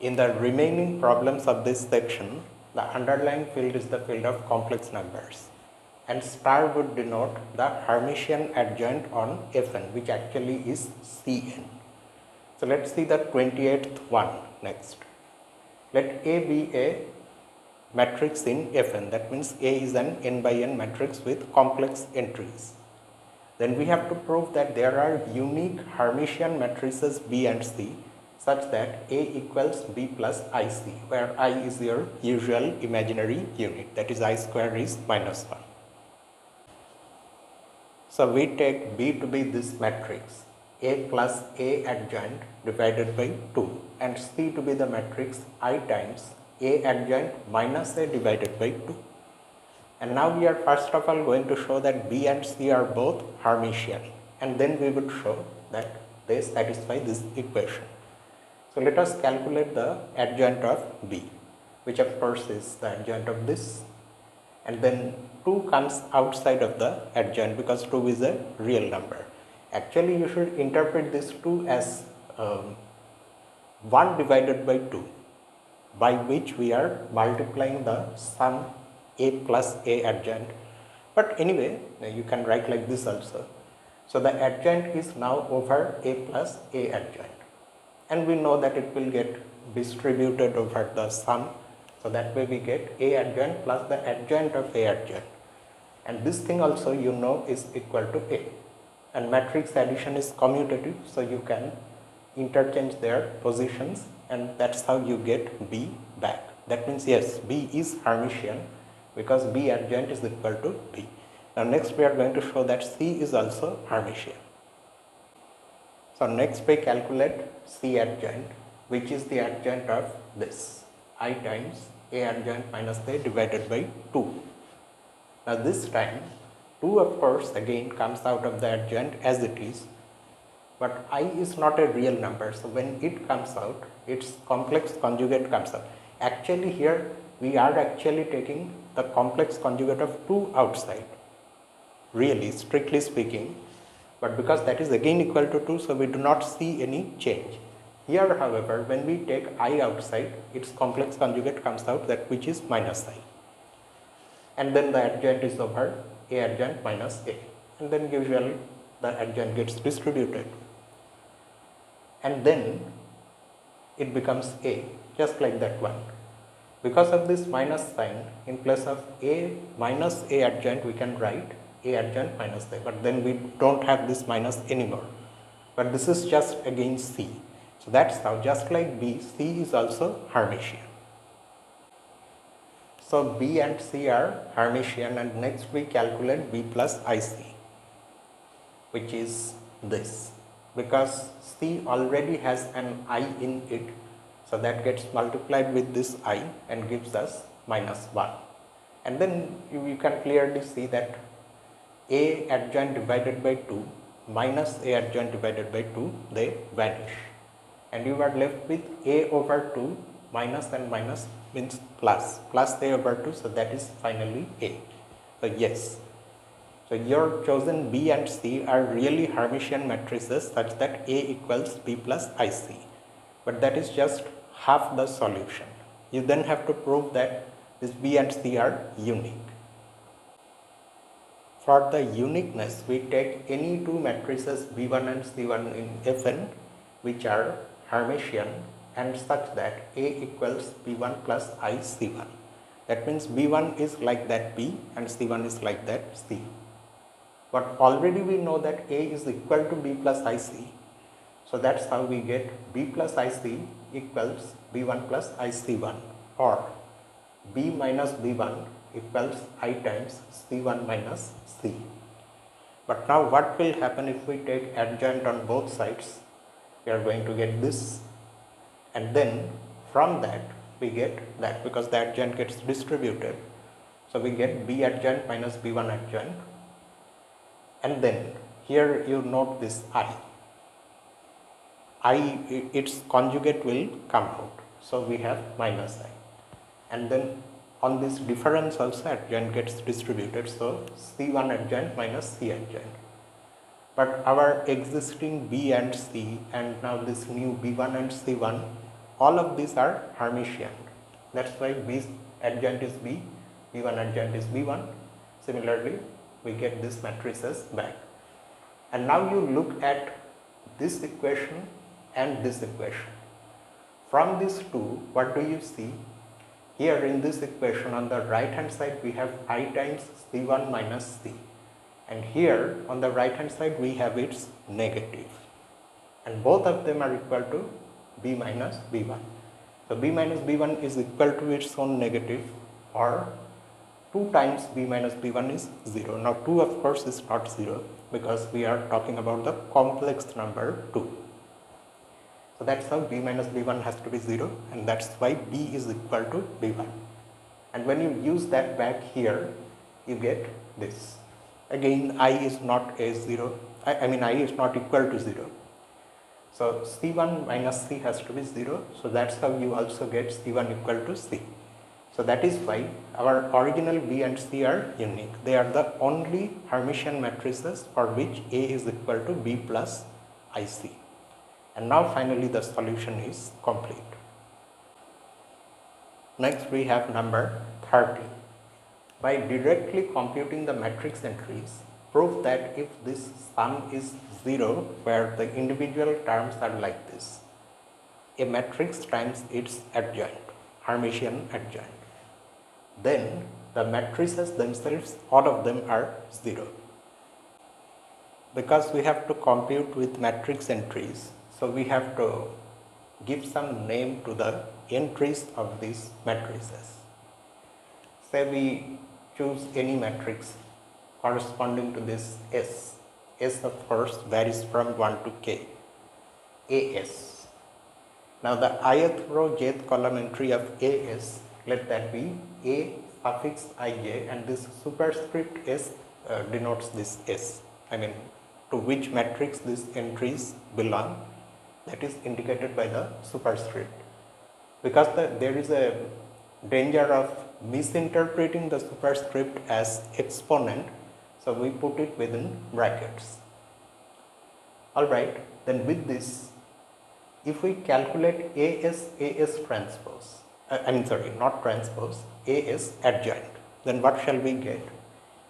In the remaining problems of this section, the underlying field is the field of complex numbers, and star would denote the Hermitian adjoint on Fn, which actually is Cn. So let's see the 28th one next. Let A be a matrix in Fn, that means A is an n by n matrix with complex entries. Then we have to prove that there are unique Hermitian matrices B and C such that A equals B plus IC, where I is your usual imaginary unit, that is I square is minus 1. So we take B to be this matrix A plus A adjoint divided by 2 and C to be the matrix I times A adjoint minus A divided by 2. And now we are first of all going to show that B and C are both Hermitian, and then we would show that they satisfy this equation. So let us calculate the adjoint of B, which of course is the adjoint of this, and then 2 comes outside of the adjoint because 2 is a real number. Actually you should interpret this 2 as 1 divided by 2, by which we are multiplying the sum A plus A adjoint. But anyway, you can write like this also. So the adjoint is now over A plus A adjoint. And we know that it will get distributed over the sum. So that way we get A adjoint plus the adjoint of A adjoint. And this thing also you know is equal to A. And matrix addition is commutative, so you can interchange their positions, and that's how you get B back. That means yes, B is Hermitian because B adjoint is equal to B. Now next we are going to show that C is also Hermitian. So next we calculate C adjoint, which is the adjoint of this I times A adjoint minus A divided by 2. Now this time 2 of course again comes out of the adjoint as it is, but I is not a real number, so when it comes out, its complex conjugate comes out. Actually here we are actually taking the complex conjugate of 2 outside, really strictly speaking, but because that is again equal to 2, so we do not see any change. Here however, when we take I outside, its complex conjugate comes out, that which is minus I, and then the adjoint is over A adjoint minus A, and then usually the adjoint gets distributed, and then it becomes A, just like that one. Because of this minus sign, in place of A minus A adjoint, we can write A adjoint minus A, but then we don't have this minus anymore. But this is just again C. So that's how, just like B, C is also Hermitian. So B and C are Hermitian, and next we calculate B plus IC, which is this. Because C already has an I in it, so that gets multiplied with this I and gives us minus 1. And then you can clearly see that A adjoint divided by 2 minus A adjoint divided by 2, they vanish. And you are left with A over 2 minus and minus means plus, plus A over 2, so that is finally A. So yes. So your chosen B and C are really Hermitian matrices such that A equals B plus IC. But that is just half the solution. You then have to prove that this B and C are unique. For the uniqueness, we take any two matrices B1 and C1 in Fn which are Hermitian and such that A equals B1 plus I C1. That means B1 is like that B and C1 is like that C. But already we know that A is equal to B plus IC. So that's how we get B plus IC equals B1 plus IC1, or B minus B1 equals I times C1 minus C. But now what will happen if we take adjoint on both sides? We are going to get this, and then from that we get that, because the adjoint gets distributed. So we get B adjoint minus B1 adjoint, and then here you note this I, its conjugate will come out. So we have minus I. And then on this difference also adjoint gets distributed. So C1 adjoint minus C adjoint. But our existing B and C and now this new B1 and C1 all of these are Hermitian. That's why B adjoint is B, B1 adjoint is B1. Similarly, we get these matrices back. And now you look at this equation and this equation. From these two, what do you see? Here in this equation on the right hand side we have I times C1 minus C. And here on the right hand side we have its negative. And both of them are equal to B minus B1. So B minus B1 is equal to its own negative, or 2 times B minus B1 is 0. Now 2 of course is not 0 because we are talking about the complex number 2. So that's how B minus B1 has to be 0, and that's why B is equal to B1. And when you use that back here, you get this. Again, I is not a 0, I mean I is not equal to 0. So C1 minus C has to be 0, so that's how you also get C1 equal to C. So that is why our original B and C are unique. They are the only Hermitian matrices for which A is equal to B plus IC. And now finally the solution is complete. Next we have number 30. By directly computing the matrix entries, prove that if this sum is 0 where the individual terms are like this, a matrix times its adjoint, Hermitian adjoint, then the matrices themselves, all of them are 0. Because we have to compute with matrix entries, so we have to give some name to the entries of these matrices. Say we choose any matrix corresponding to this S. S of course varies from 1 to K. AS. Now the ith row jth column entry of AS, let that be A suffix ij, and this superscript S denotes this S. I mean to which matrix these entries belong, that is indicated by the superscript. Because there is a danger of misinterpreting the superscript as exponent, so we put it within brackets. Alright, then with this, if we calculate AS transpose, not transpose, AS adjoint, then what shall we get?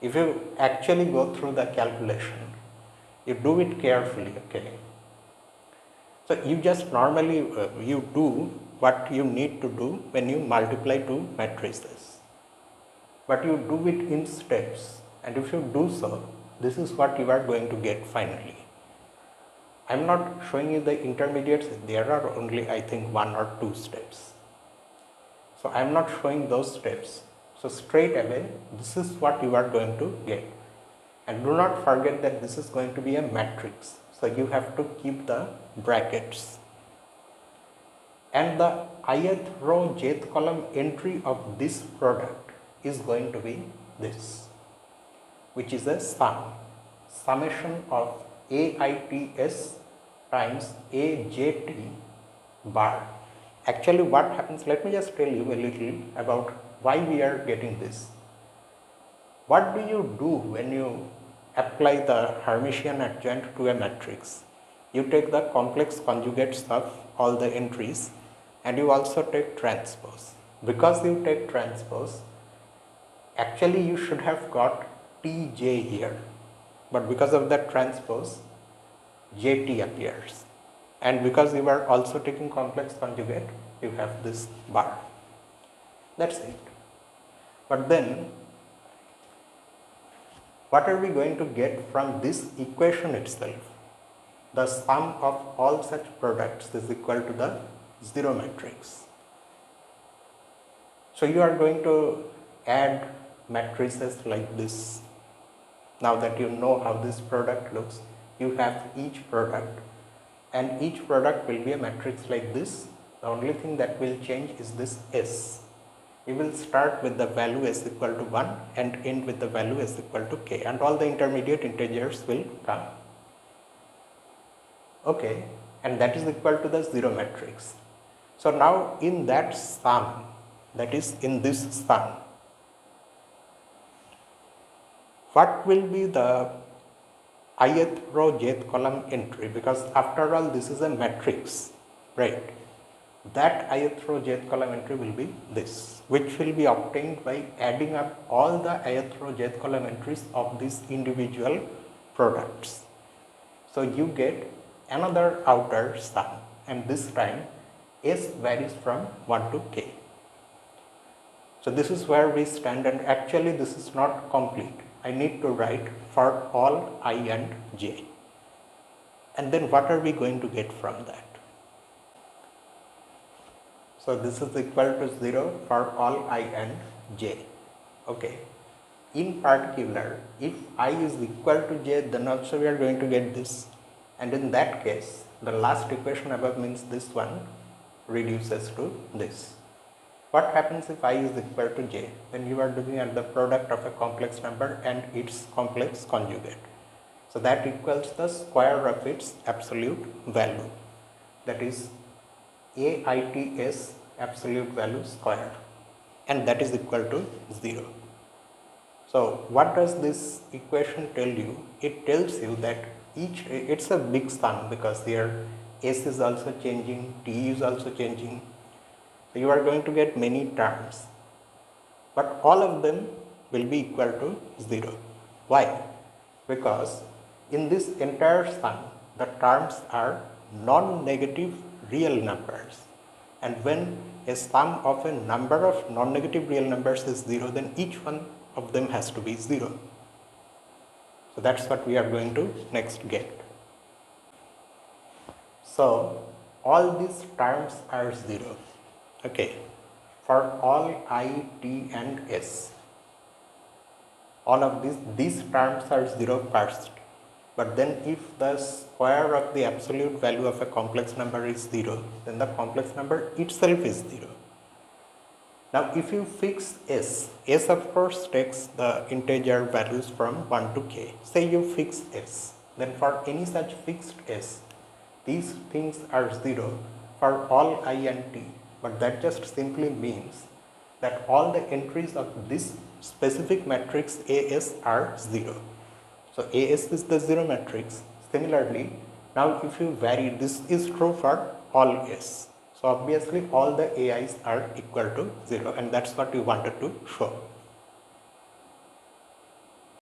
If you actually go through the calculation, you do it carefully, okay? So you just normally, you do what you need to do when you multiply two matrices. But you do it in steps, and if you do so, this is what you are going to get finally. I am not showing you the intermediates, there are only I think 1 or 2 steps. So I am not showing those steps. So straight away, this is what you are going to get. And do not forget that this is going to be a matrix. So you have to keep the brackets. And the ith row jth column entry of this product is going to be this, which is a sum. Summation of AITS times AJT bar. Actually what happens, let me just tell you a little about why we are getting this. What do you do when you apply the Hermitian adjoint to a matrix? You take the complex conjugates of all the entries, and you also take transpose. Because you take transpose, actually you should have got TJ here, but because of that transpose, JT appears. And because you are also taking complex conjugate, you have this bar. That's it. But then, what are we going to get from this equation itself? The sum of all such products is equal to the 0 matrix. So you are going to add matrices like this. Now that you know how this product looks, you have each product, and each product will be a matrix like this. The only thing that will change is this S. You will start with the value S equal to 1 and end with the value S equal to K, and all the intermediate integers will come. Okay, and that is equal to the 0 matrix. So now in that sum, that is in this sum, what will be the ith row jth column entry? Because after all this is a matrix, right? that ith row jth column entry will be this, which will be obtained by adding up all the ith row jth column entries of these individual products. So you get another outer sum, and this time s varies from 1 to k. So this is where we stand, and actually this is not complete. I need to write for all I and j. And then what are we going to get from that? So this is equal to 0 for all I and j. Okay. In particular, if I is equal to j, then also we are going to get this. And in that case, the last equation above means this one reduces to this. What happens if I is equal to j? Then you are looking at the product of a complex number and its complex conjugate. So that equals the square of its absolute value. That is AITS absolute value square, and that is equal to 0. So what does this equation tell you? It tells you that it's a big sum, because here s is also changing, t is also changing. So you are going to get many terms, but all of them will be equal to 0. Why? Because in this entire sum, the terms are non-negative real numbers, and when a sum of a number of non-negative real numbers is 0, then each one of them has to be 0. So that's what we are going to next get. So all these terms are 0. Okay, for all I, t and s, all of these terms are 0 first. But then if the square of the absolute value of a complex number is 0, then the complex number itself is 0. Now if you fix s of course takes the integer values from 1 to k. Say you fix s, then for any such fixed s, these things are 0 for all I and t. But that just simply means that all the entries of this specific matrix AS are 0. So AS is the 0 matrix. Similarly, now if you vary, this is true for all S. So obviously all the AIs are equal to 0, and that's what we wanted to show.